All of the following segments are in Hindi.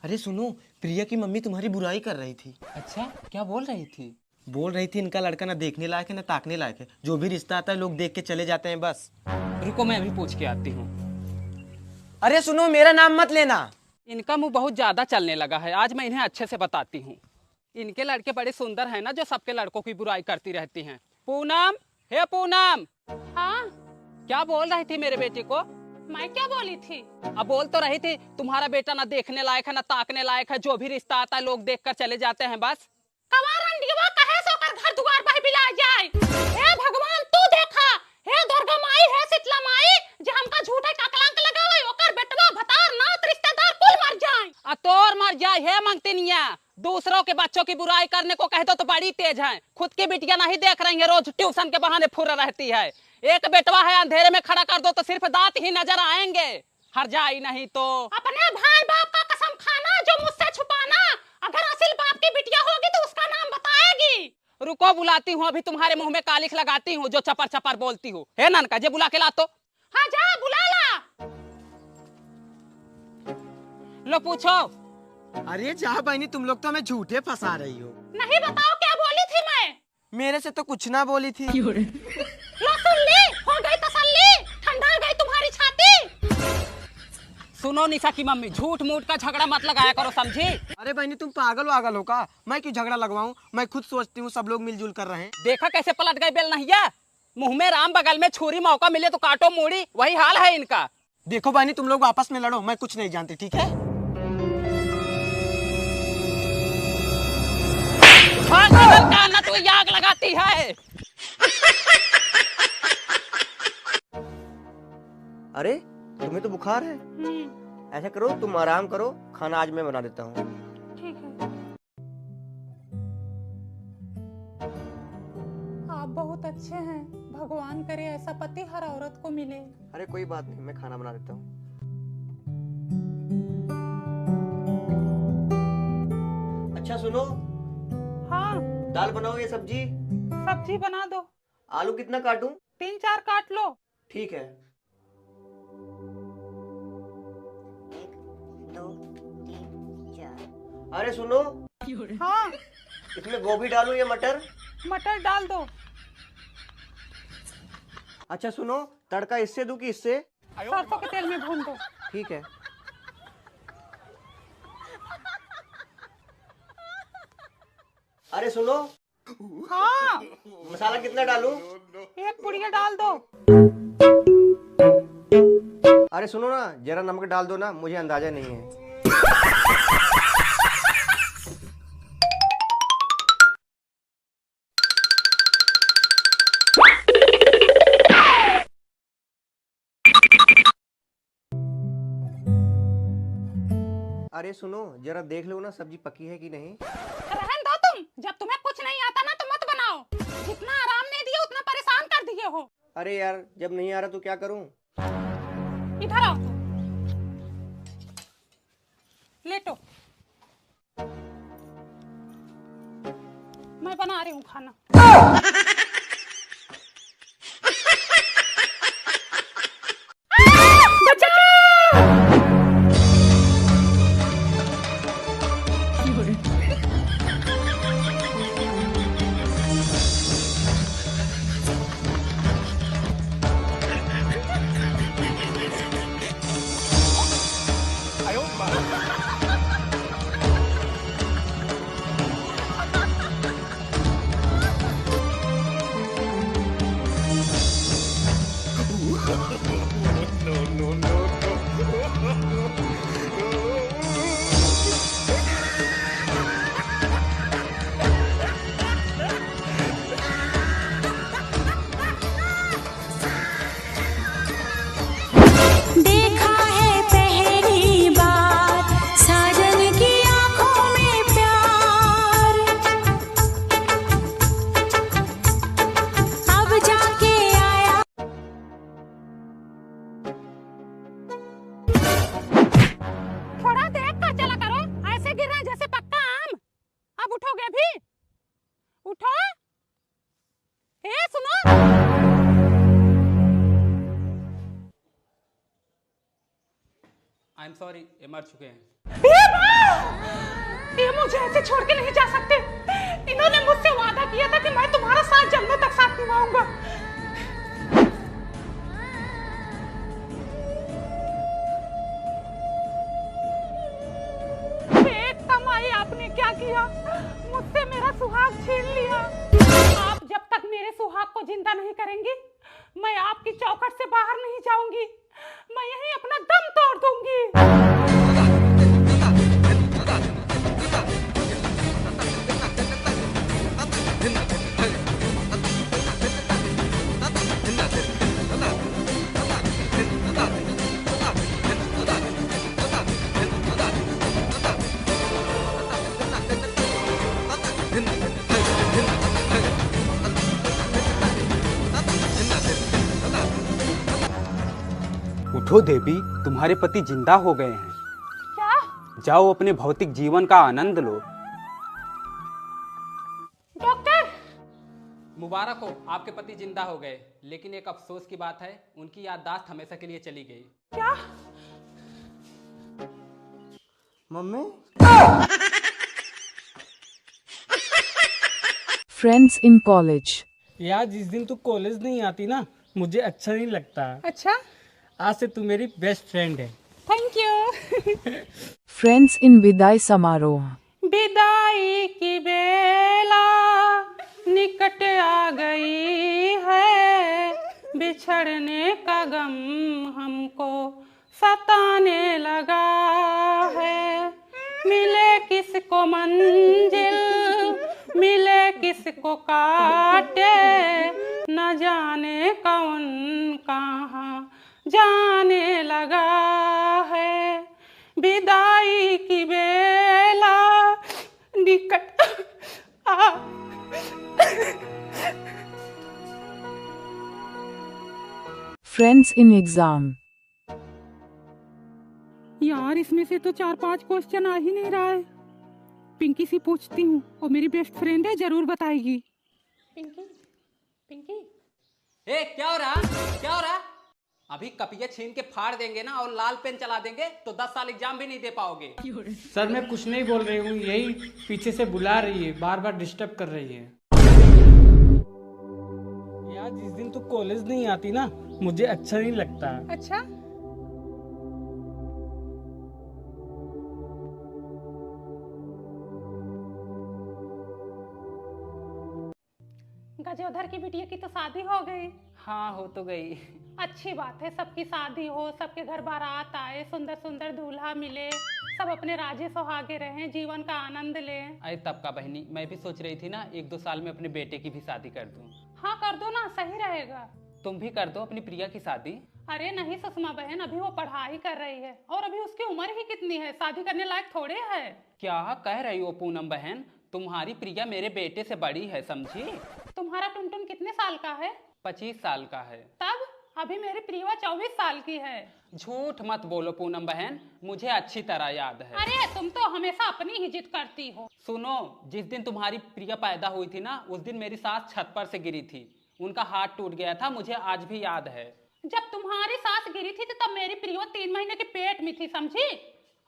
अरे सुनो, प्रिया की मम्मी तुम्हारी बुराई कर रही थी। अच्छा, क्या बोल रही थी? बोल रही थी इनका लड़का ना देखने लायक है ना ताकने लायक है, जो भी रिश्ता आता है लोग देख के चले जाते हैं बस। रुको, मैं अभी पूछ के आती हूँ। अरे सुनो, मेरा नाम मत लेना। इनका मुंह बहुत ज्यादा चलने लगा है, आज मैं इन्हें अच्छे से बताती हूँ। इनके लड़के बड़े सुंदर हैं ना, जो सबके लड़कों की बुराई करती रहती हैं। पूनम, हे पूनम। हाँ, क्या बोल रही थी मेरे बेटे को? मैं क्या बोली थी? अब बोल तो रही थी तुम्हारा बेटा ना देखने लायक है ना ताकने लायक है, जो भी रिश्ता आता है लोग देख कर चले जाते हैं बस। कवारंडीवा कहे सोकर घर दुआर पर बिला जाए। हे भगवान तू देखा, हे दुर्गा माई, हे शीतला माई, जे हमका झूठे का कलंक लगावे, ओकर बेटवा भतार नात रिश्तेदार कुल मर जाए। अतोर मर जाए। हे मंगतिनिया, दूसरों के बच्चों की बुराई करने को कह दो तो बड़ी तेज है, खुद की बिटिया नहीं देख रही है, रोज ट्यूशन के बहाने फुर रहती है। एक बेटवा है, अंधेरे में खड़ा कर दो तो सिर्फ दांत ही नजर आएंगे, हर जाई नहीं तो। अपने भाई बाप का कसम खाना, जो मुझसे छुपाना। अगर असल बाप की बिटिया होगी तो उसका नाम बताएगी। रुको, बुलाती हूँ, अभी तुम्हारे मुंह में कालिख लगाती हूँ जो चपर चपर बोलती हो। हे ननका, जे बुला के ला तो। हाँ जा, बुला ला। लो पूछो। अरे जा बहनी, तुम लोग तो हमें झूठे फंसा रही हो। नहीं बताओ क्या बोली थी मैं? मेरे से तो कुछ ना बोली थी। लो सुन ली, हो गई तसल्ली, ठंडा गई तुम्हारी छाती। सुनो निशा की मम्मी, झूठ मूठ का झगड़ा मत लगाया करो, समझी? अरे बहनी, तुम पागल वागल हो का? मैं क्यों झगड़ा लगवाऊं? मैं खुद सोचती हूँ सब लोग मिलजुल कर रहे हैं। देखा कैसे पलट गई बेल नहिया। मुंह में राम, बगल में छुरी, मौका मिले तो काटो मूड़ी, वही हाल है इनका। देखो बहनी, तुम लोग आपस में लड़ो, मैं कुछ नहीं जानती, ठीक है? ना तू आग लगाती है। अरे तुम्हें तो बुखार है। ऐसा करो, तुम आराम करो, खाना आज मैं बना देता हूँ। ठीक है। आप बहुत अच्छे हैं, भगवान करे ऐसा पति हर औरत को मिले। अरे कोई बात नहीं, मैं खाना बना देता हूँ। अच्छा सुनो, हाँ, दाल बनाओ या सब्जी? सब्जी बना दो। आलू कितना काटूं? 3-4 काट लो। ठीक है। 1 2 3 4। अरे सुनो, हाँ, इसमें गोभी डालूं या मटर? मटर डाल दो। अच्छा सुनो, तड़का इससे दूं कि इससे? सरसों के तेल में भून दो। ठीक है। अरे सुनो, हाँ, मसाला कितना डालूं? 1 पुड़िया डाल दो। अरे सुनो ना, जरा नमक डाल दो ना, मुझे अंदाजा नहीं है। अरे सुनो, जरा देख लो ना सब्जी पकी है कि नहीं। रहन दो तुम, जब तुम्हें कुछ नहीं आता ना तो मत बनाओ। जितना आराम नहीं दिया उतना परेशान कर दिए हो। अरे यार, जब नहीं आ रहा तो क्या करूं? इधर आओ तुम, लेटो। मैं बना रही हूँ खाना। देखा है पहली बार साजन की आंखों में प्यार, अब जाके आया। थोड़ा देख कर चला करो, ऐसे गिर रहे हैं जैसे पक्का आम। अब उठोगे भी? उठो। ए सुनो, आई एम सॉरी, ये मर चुके हैं। ऐसे छोड़ के नहीं जा सकते। इन्होंने मुझसे वादा किया था कि मैं तुम्हारा साथ जन्मों तक साथ निभाऊंगा। एक कमाई आपने क्या किया, मुझसे मेरा सुहाग छीन लिया। आप जब तक मेरे सुहाग को जिंदा नहीं करेंगी, मैं आपकी चौखट से बाहर नहीं जाऊंगी। मैं यहीं अपना दम तोड़ दूंगी। उठो देवी, तुम्हारे पति जिंदा हो गए हैं। क्या? जाओ अपने भौतिक जीवन का आनंद लो। डॉक्टर, मुबारक हो, आपके पति जिंदा हो गए। लेकिन एक अफसोस की बात है, उनकी याददाश्त हमेशा के लिए चली गई। क्या? Mummy Friends in college. यार जिस दिन तू कॉलेज नहीं आती ना, मुझे अच्छा नहीं लगता। अच्छा, आज से तू मेरी बेस्ट फ्रेंड है। Thank you. Friends in विदाई समारोह. विदाई की बेला निकट आ गई है, बिछड़ने का गम हमको सताने लगा है। मिले किसको मंजिल, मिले किसको काटे, न जाने कौन कहाँ जाने लगा है। विदाई की बेला निकट आ। Friends in exam. यार इसमें से तो 4-5 क्वेश्चन आ ही नहीं रहा है। पिंकी से पूछती हूँ, वो मेरी बेस्ट फ्रेंड है, जरूर बताएगी। पिंकी, पिंकी, ए, क्या हो रहा, क्या हो रहा? अभी कपिया छीन के फाड़ देंगे ना और लाल पेन चला देंगे तो 10 साल एग्जाम भी नहीं दे पाओगे। सर मैं कुछ नहीं बोल रही हूँ, यही पीछे से बुला रही है, बार बार डिस्टर्ब कर रही है। यार जिस दिन तू कॉलेज नहीं आती ना, मुझे अच्छा नहीं लगता। अच्छा, गजोधर की बिटिया की तो शादी हो गई। हाँ, हो तो गई। अच्छी बात है, सबकी शादी हो, सबके घर बारात आए, सुंदर सुंदर दूल्हा मिले, सब अपने राजे सुहागे रहें, जीवन का आनंद लें। अरे तब का बहनी, मैं भी सोच रही थी ना 1-2 साल में अपने बेटे की भी शादी कर दूं। हाँ कर दो ना, सही रहेगा। तुम भी कर दो अपनी प्रिया की शादी। अरे नहीं सुषमा बहन, अभी वो पढ़ाई कर रही है और अभी उसकी उम्र ही कितनी है, शादी करने लायक थोड़े है। क्या कह रही हो पूनम बहन? तुम्हारी प्रिया मेरे बेटे से बड़ी है, समझी? तुम्हारा टुनटुन कितने साल का है? 25 साल का है। तब अभी मेरी प्रिया 24 साल की है। झूठ मत बोलो पूनम बहन, मुझे अच्छी तरह याद है। अरे तुम तो हमेशा अपनी ही जिद करती हो। सुनो, जिस दिन तुम्हारी प्रिया पैदा हुई थी ना, उस दिन मेरी सास छत पर से गिरी थी, उनका हाथ टूट गया था, मुझे आज भी याद है। जब तुम्हारी सास गिरी थी तब मेरी प्रिया 3 महीने के पेट में थी, समझी?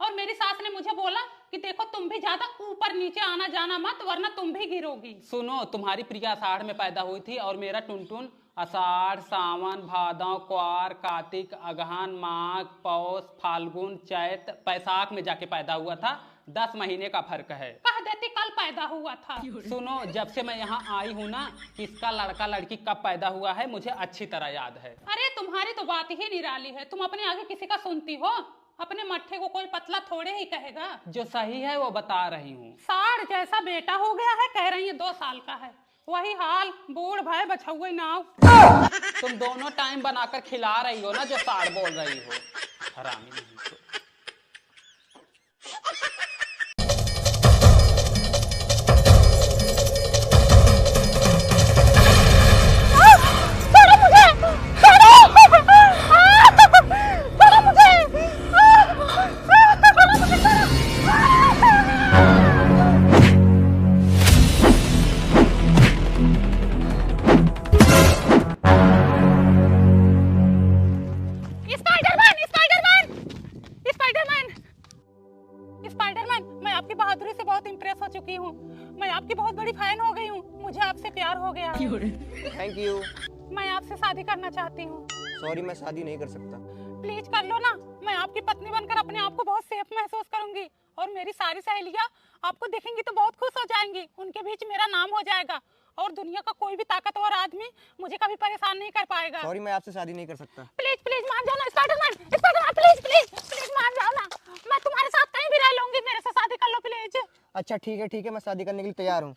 और मेरी सास ने मुझे बोला कि देखो तुम भी ज्यादा ऊपर नीचे आना जाना मत, वरना तुम भी गिरोगी। सुनो, तुम्हारी प्रिया आषाढ़ में पैदा हुई थी और मेरा टुनटुन आषाढ़, सावन, भादव, क्वार, कार्तिक, अगहन, माघ, पौष, फाल्गुन, चैत, बैसाख में जाके पैदा हुआ था। 10 महीने का फर्क है। कह देती कल पैदा हुआ था। सुनो, जब से मैं यहाँ आई हूँ ना, किसका लड़का लड़की कब पैदा हुआ है मुझे अच्छी तरह याद है। अरे तुम्हारी तो बात ही निराली है, तुम अपने आगे किसी का सुनती हो? अपने मट्ठे को कोई पतला थोड़े ही कहेगा। जो सही है वो बता रही हूँ। साढ़ जैसा बेटा हो गया है, कह रही है 2 साल का है। वही हाल, बूढ़ भाई बछुए नाव। तुम दोनों टाइम बनाकर खिला रही हो ना, जो साढ़ बोल रही हो। हरामी नहीं तो। बहन, मैं आपकी बहादुरी से बहुत इम्प्रेस हो चुकी हूँ। मैं आपकी बहुत बड़ी फैन हो गई हूँ। मुझे आपसे प्यार हो गया है। Thank you. मैं आपसे शादी करना चाहती हूँ। सॉरी, मैं शादी नहीं कर सकता। प्लीज कर लो ना। मैं आपकी पत्नी बनकर अपने आप को बहुत सेफ महसूस करूंगी और मेरी सारी सहेलियां आपको देखेंगी तो बहुत खुश हो जाएंगी। उनके बीच मेरा नाम हो जाएगा और दुनिया का कोई भी ताकतवर आदमी मुझे कभी परेशान नहीं कर पाएगा। सॉरी, मैं आपसे शादी नहीं कर सकता। प्लीज प्लीज मान जाओ ना Spiderman, Spiderman please please please मान जाओ ना। मैं तुम्हारे साथ कहीं भी रह लूंगी, मेरे से शादी कर लो प्लीज। अच्छा ठीक है, मैं शादी करने के लिए तैयार हूँ।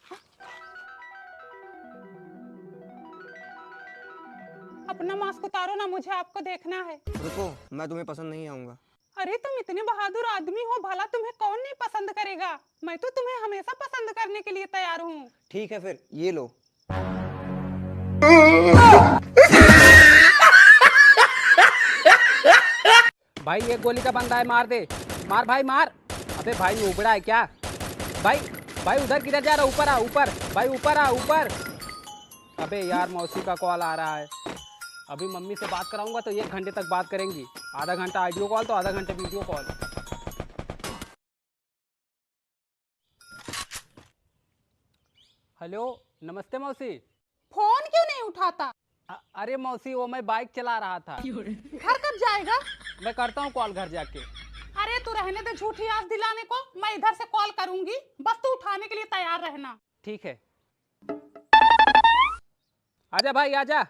अपना मास्क उतारो ना, मुझे आपको देखना है। रुको, मैं तुम्हें पसंद नहीं आऊंगा। अरे तुम इतने बहादुर आदमी हो, भला तुम्हें कौन नहीं पसंद करेगा। मैं तो तुम्हें हमेशा पसंद करने के लिए तैयार हूँ। ठीक है फिर, ये लो। भाई एक गोली का बंदा है, मार दे। मार भाई मार। अबे भाई उबड़ा है क्या? भाई भाई उधर किधर जा रहा? ऊपर आ, ऊपर भाई, ऊपर आ, ऊपर। अबे यार मौसी का कॉल आ रहा है। अभी मम्मी से बात कराऊंगा तो 1 घंटे तक बात करेंगी। आधा घंटा ऑडियो कॉल तो आधा घंटा वीडियो कॉल। हेलो, नमस्ते मौसी। फोन क्यों नहीं उठाता? अरे मौसी वो मैं बाइक चला रहा था। घर कब जाएगा? मैं करता हूँ कॉल घर जाके। अरे तू रहने दे झूठी आस दिलाने को। मैं इधर से कॉल करूंगी, बस तू उठाने के लिए तैयार रहना। ठीक है, आजा भाई आजा।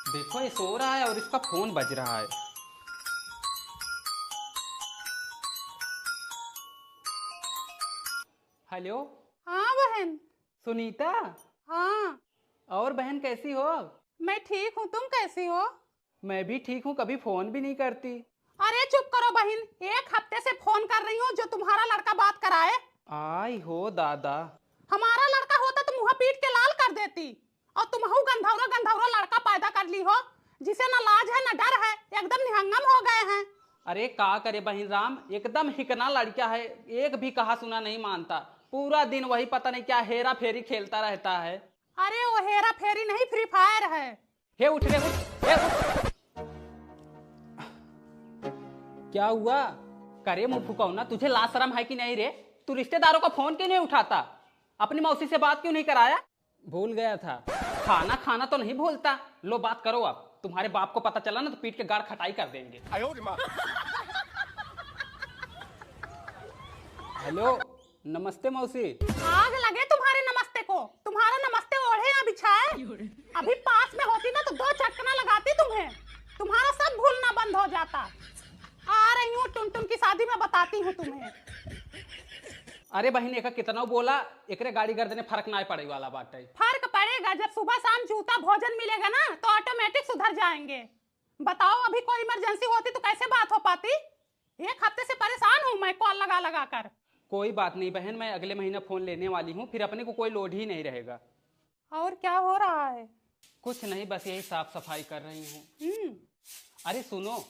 देखो ये सो रहा है और इसका फोन बज रहा है। हेलो। हाँ बहन। सुनीता। हाँ। और बहन कैसी हो? मैं ठीक हूँ, तुम कैसी हो? मैं भी ठीक हूँ, कभी फोन भी नहीं करती। अरे चुप करो बहन, 1 हफ्ते से फोन कर रही हूँ जो तुम्हारा लड़का बात कराए। आई हो दादा। हमारा लड़का होता तो मुँह पीट के लाल कर देती, और तुम हूँ गंधौरा गंधौरा लड़का पैदा कर ली हो, जिसे न लाज है न डर है, एकदम निहंगम हो गए हैं। अरे का करे बहन राम, एकदम हिकना लड़का है, एक भी कहा सुना नहीं मानता। पूरा दिन वही पता नहीं क्या हेरा फेरी खेलता रहता है। अरे वो हेरा फेरी नहीं, फ्री फायर है। हे उठ रे उठ, हे उठ। क्या हुआ? करे मुंह फुकाओ ना, तुझे लाज शर्म है कि नहीं रे? तू रिश्तेदारों का फोन क्यों नहीं उठाता? अपनी मौसी से बात क्यों नहीं कराया? भूल गया था। खाना खाना तो नहीं भूलता। लो बात करो अब, तुम्हारे बाप को पता चला ना तो पीट के गाड़ खटाई कर देंगे। हेलो, नमस्ते मौसी। आग लगे तुम्हारे नमस्ते को, तुम्हारा नमस्ते ओढ़े ना बिछाए। अभी पास में होती ना तो 2 चटकना लगाती तुम्हें, तुम्हारा सब भूलना बंद हो जाता। आ रही हूँ टुनटुन की शादी में, बताती हूँ तुम्हें। अरे बहन एक कितना बोला, एकरे गाड़ी गर्दने फर्क ना पड़े वाला बात है। फर्क पड़ेगा, जब सुबह शाम जूता भोजन मिलेगा ना तो ऑटोमेटिक सुधर जाएंगे। बताओ अभी कोई इमरजेंसी होती तो कैसे बात हो पाती? 1 हफ्ते से परेशान हूँ मैं कॉल लगा लगा कर। कोई बात नहीं बहन, मैं अगले महीने फोन लेने वाली हूँ, फिर अपने को कोई लोड ही नहीं रहेगा। और क्या हो रहा है? कुछ नहीं, बस यही साफ सफाई कर रही हूँ। अरे सुनो,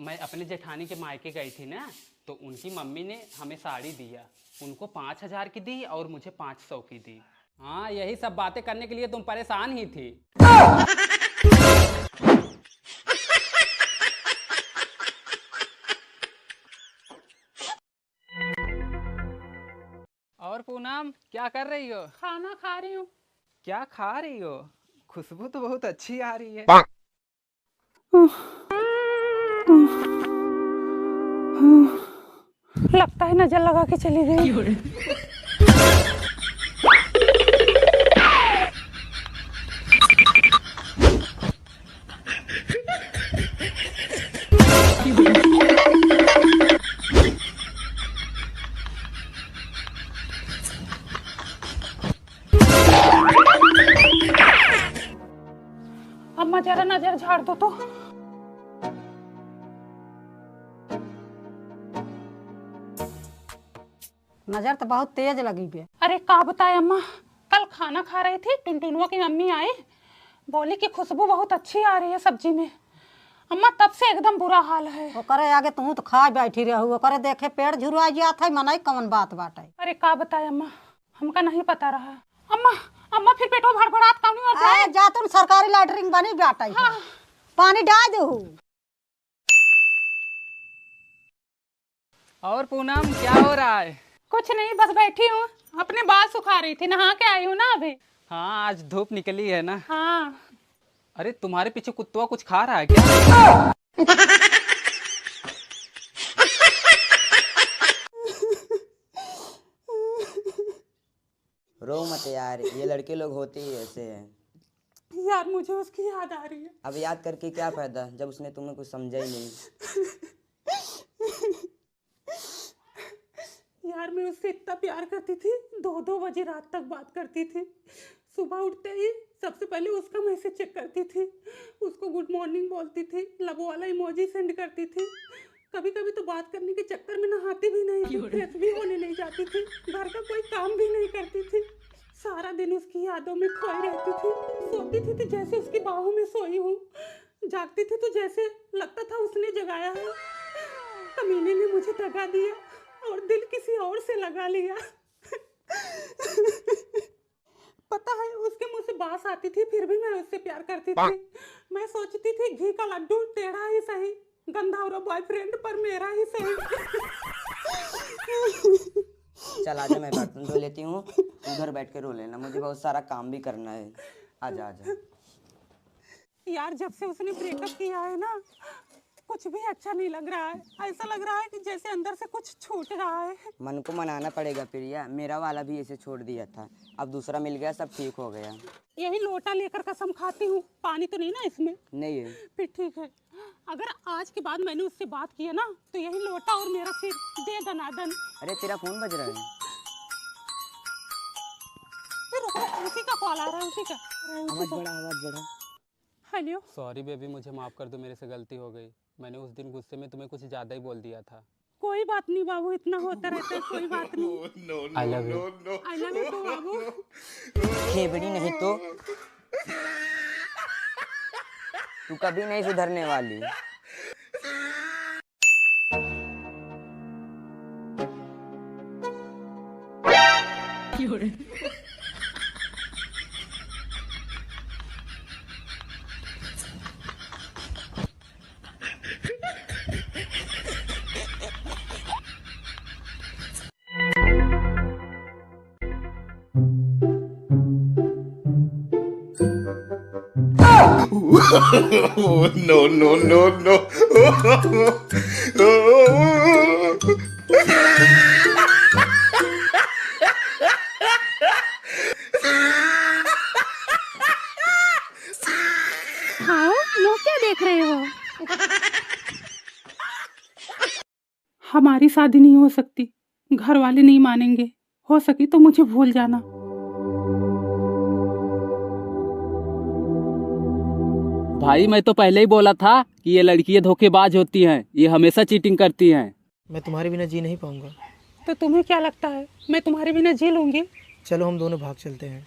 मैं अपने जेठानी के मायके गई थी ना, तो उनकी मम्मी ने हमें साड़ी दिया। उनको 5000 की दी और मुझे 500 की दी। हाँ, यही सब बातें करने के लिए तुम परेशान ही थी। और पूनम क्या कर रही हो? खाना खा रही हूँ। क्या खा रही हो? खुशबू तो बहुत अच्छी आ रही है। लगता है नजर लगा के चली गई। अम्मा जरा नजर झाड़ दो तो। नजर तो बहुत तेज लगी बे। अरे का बताए अम्मा, कल खाना खा रही थी, टुनटुनुआ की मम्मी आई, बोली कि खुशबू बहुत अच्छी आ रही है सब्जी में। अम्मा तब से एकदम बुरा हाल है। ओकरे आगे तू तो खा बैठी रहू, ओकरे देखे पेड़ झुरवा जात है, मनाई कौन बात बाटे। अरे का बताए अम्मा, हमका नहीं पता रहा। अम्मा अम्मा फिर पेटो भड़बड़ात कौन और जाए? जा तुम सरकारी लैटरिन बनी बाटे। हाँ। पानी डाल दो। और पूनम क्या हो रहा है? कुछ नहीं, बस बैठी हूँ, अपने बाल सुखा रही थी, नहा के आई हूँ ना अभी। हाँ आज धूप निकली है ना। हाँ। अरे तुम्हारे पीछे कुत्ता कुछ खा रहा है क्या? रो मत यार, ये लड़के लोग होते ही ऐसे हैं। यार मुझे उसकी याद आ रही है। अब याद करके क्या फायदा जब उसने तुम्हें कुछ समझा ही नहीं। यार मैं उससे इतना प्यार करती थी, 2-2 बजे रात तक बात करती थी। सुबह उठते ही सबसे पहले उसका मैसेज चेक करती थी, उसको गुड मॉर्निंग बोलती थी, लव वाला इमोजी सेंड करती थी। कभी कभी तो बात करने के चक्कर में नहाती भी नहीं थी, फ्रेश भी होने नहीं जाती थी, घर का कोई काम भी नहीं करती थी। सारा दिन उसकी यादों में खोई रहती थी। सोती थी तो जैसे उसकी बाहों में सोई हूँ, जागती थी तो जैसे लगता था उसने जगाया है। कमीने ने मुझे दगा दिया और दिल किसी और से लगा लिया। पता है उसके मुंह से बास आती थी, फिर भी मैं उससे प्यार करती थी। मैं सोचती थी घी का लड्डू टेढ़ा ही सही, गंधावरा बॉयफ्रेंड पर मेरा ही सही। चल आजा, मैं बर्तन धो लेती हूँ, उधर बैठ के रो लेना, मुझे बहुत सारा काम भी करना है। आजा आजा। यार जब से उसने ब्रेकअप किया है ना, कुछ भी अच्छा नहीं लग रहा है। ऐसा लग रहा है कि जैसे अंदर से कुछ छूट रहा है। मन को मनाना पड़ेगा प्रिया, मेरा वाला भी ऐसे छोड़ दिया था, अब दूसरा मिल गया, सब ठीक हो गया। यही लोटा लेकर कसम खाती हूँ, पानी तो नहीं ना इसमें? नहीं है। फिर ठीक है, अगर आज के बाद मैंने उससे बात की है ना, तो यही लोटा और मेरा सिर दे दनादन। अरे तेरा फोन बज रहा है। उसी का कॉल आ रहा है, उसी का। आवाज बढ़ा। हेलो। सॉरी बेबी, मुझे माफ कर दो, मेरे से गलती हो गई। मैंने उस दिन गुस्से में तुम्हें कुछ ज्यादा ही बोल दिया था। कोई बात नहीं बाबू, इतना होता रहता है, कोई बात नहीं। I love you. I love you too बाबू। खेबड़ी नहीं तो तू कभी नहीं सुधरने वाली। No. हाँ, लोग क्या देख रहे हो? हमारी शादी नहीं हो सकती, घर वाले नहीं मानेंगे। हो सके तो मुझे भूल जाना। भाई मैं तो पहले ही बोला था कि ये लड़कियां धोखेबाज होती हैं, ये हमेशा चीटिंग करती हैं। मैं तुम्हारे बिना जी नहीं पाऊंगा। तो तुम्हें क्या लगता है मैं तुम्हारे बिना जी लूंगी? चलो हम दोनों भाग चलते हैं।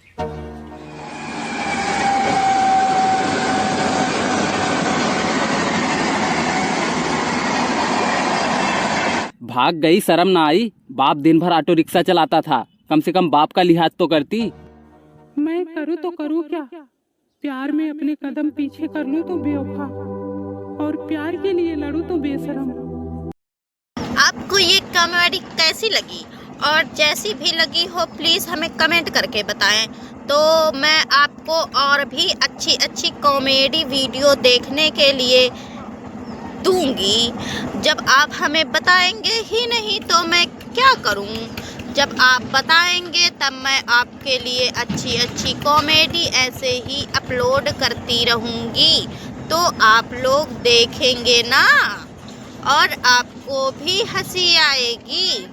भाग गई, शर्म ना आई? बाप दिन भर ऑटो रिक्शा चलाता था, कम से कम बाप का लिहाज तो करती। मैं करूँ तो करूँ क्या? प्यार में अपने कदम पीछे कर लूँ तो बेवफा, और प्यार के लिए लड़ूँ तो बेशरम। आपको ये कॉमेडी कैसी लगी, और जैसी भी लगी हो प्लीज़ हमें कमेंट करके बताएं, तो मैं आपको और भी अच्छी कॉमेडी वीडियो देखने के लिए दूंगी। जब आप हमें बताएंगे ही नहीं तो मैं क्या करूं? जब आप बताएंगे तब मैं आपके लिए अच्छी कॉमेडी ऐसे ही अपलोड करती रहूंगी, तो आप लोग देखेंगे ना और आपको भी हंसी आएगी।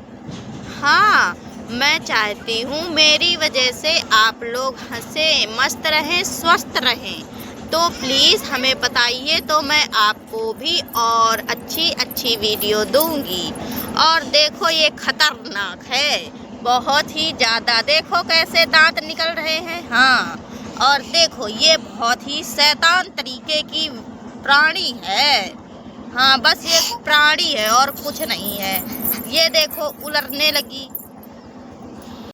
हाँ, मैं चाहती हूँ मेरी वजह से आप लोग हंसे, मस्त रहें, स्वस्थ रहें। तो प्लीज़ हमें बताइए, तो मैं आपको भी और अच्छी वीडियो दूंगी। और देखो ये खतरनाक है, बहुत ही ज़्यादा। देखो कैसे दांत निकल रहे हैं। हाँ, और देखो ये बहुत ही शैतान तरीके की प्राणी है। हाँ, बस ये प्राणी है और कुछ नहीं है। ये देखो उलरने लगी।